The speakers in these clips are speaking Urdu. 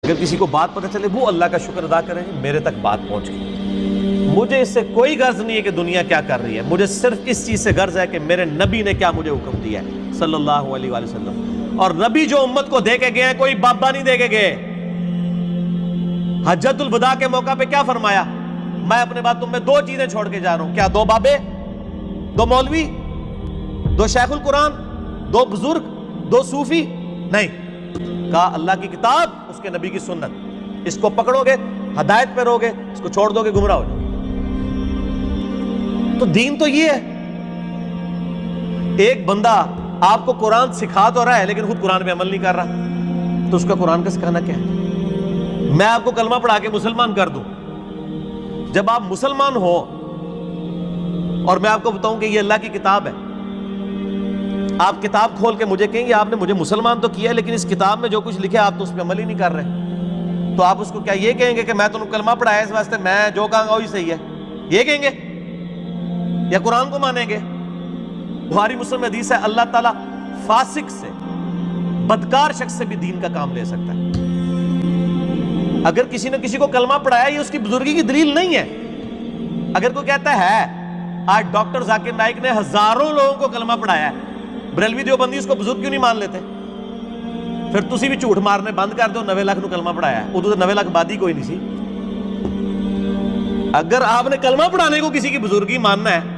اگر کسی کو بات پتہ چلے وہ اللہ کا شکر ادا کرے میرے تک بات پہنچ گئی، مجھے اس سے کوئی غرض نہیں ہے کہ دنیا کیا کر رہی ہے، مجھے صرف اس چیز سے غرض ہے کہ میرے نبی نے کیا مجھے حکم دیا ہے صلی اللہ علیہ وآلہ وسلم۔ اور نبی جو امت کو دے کے گئے ہیں کوئی بابا نہیں دے کے گئے۔ حجۃ الوداع کے موقع پہ کیا فرمایا؟ میں اپنے بعد تم میں دو چیزیں چھوڑ کے جا رہا ہوں، کیا دو بابے، دو مولوی، دو شیخ القرآن، دو بزرگ، دو صوفی؟ نہیں، کہا اللہ کی کتاب، اس کے نبی کی سنت، اس کو پکڑو گے ہدایت پہ رہو گے، اس کو چھوڑ دو گے گمراہ ہو جاؤ گے۔ تو دین تو یہ ہے۔ ایک بندہ آپ کو قرآن سکھا تو رہا ہے لیکن خود قرآن پہ عمل نہیں کر رہا، تو اس کا قرآن کا سکھانا کیا ہے؟ میں آپ کو کلمہ پڑھا کے مسلمان کر دوں، جب آپ مسلمان ہو اور میں آپ کو بتاؤں کہ یہ اللہ کی کتاب ہے، آپ کتاب کھول کے مجھے کہیں گے آپ نے مجھے مسلمان تو کیا ہے لیکن اس کتاب میں جو کچھ لکھا ہے آپ تو اس پہ عمل ہی نہیں کر رہے، تو آپ اس کو کیا یہ کہیں گے کہ میں تمہیں کلمہ پڑھایا اس واسطے میں جو کہوں گا وہی صحیح ہے، یہ کہیں گے یا قرآن کو مانیں گے؟ بخاری مسلم حدیث ہے اللہ تعالیٰ فاسق سے، بدکار شخص سے بھی دین کا کام لے سکتا ہے۔ اگر کسی نے کسی کو کلمہ پڑھایا یہ اس کی بزرگی کی دلیل نہیں ہے۔ اگر کوئی کہتا ہے آج ڈاکٹر ذاکر نائک نے ہزاروں لوگوں کو کلمہ پڑھایا ہے، بریلوی دیوبندی اس کو بزرگ کیوں نہیں مان لیتے؟ پھر تسی بھی جھوٹ مارنے بند کر دو، 90 لاکھ نو کلمہ پڑھایا ہے، ادھر تو 90 لاکھ بادی کوئی نہیں سی۔ اگر آپ نے کلمہ پڑھانے کو کسی کی بزرگی ماننا ہے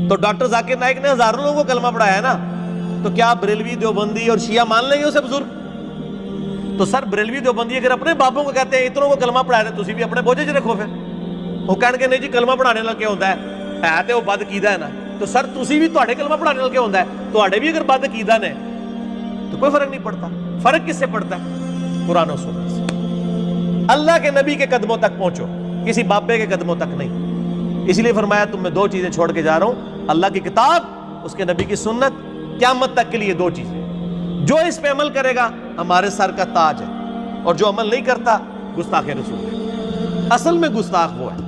تو ڈاکٹر ذاکر نائک نے ہزاروں لوگوں کو کلمہ پڑھایا ہے نا، تو کیا بریلوی دیوبندی اور شیعہ مان لیں گے اسے بزرگ؟ تو سر بریلوی دیوبندی اگر اپنے بابوں کو کہتے ہیں اتنوں کو کلمہ پڑھایا تسی بھی اپنے بوجھے چ رکھو، پھر وہ کہنے کے نہیں جی کلمہ پڑھانے والا کیا ہوتا ہے تے وہ بد عقیدہ ہے نا، تو سر تسی بھی تواڈے کلمہ پڑھانے والا کیا ہوتا ہے، تواڈے بھی اگر بد عقیدہ نے تو کوئی فرق نہیں پڑتا۔ فرق کس سے پڑتا ہے؟ قرآن و سنت سے۔ اللہ کے نبی کے قدموں تک پہنچو، کسی بابے کے قدموں تک نہیں۔ اس لیے فرمایا تم میں دو چیزیں چھوڑ کے جا رہا ہوں، اللہ کی کتاب، اس کے نبی کی سنت، قیامت تک کے لیے دو چیزیں۔ جو اس پہ عمل کرے گا ہمارے سر کا تاج ہے، اور جو عمل نہیں کرتا گستاخ رسول ہے۔ اصل میں گستاخ وہ ہے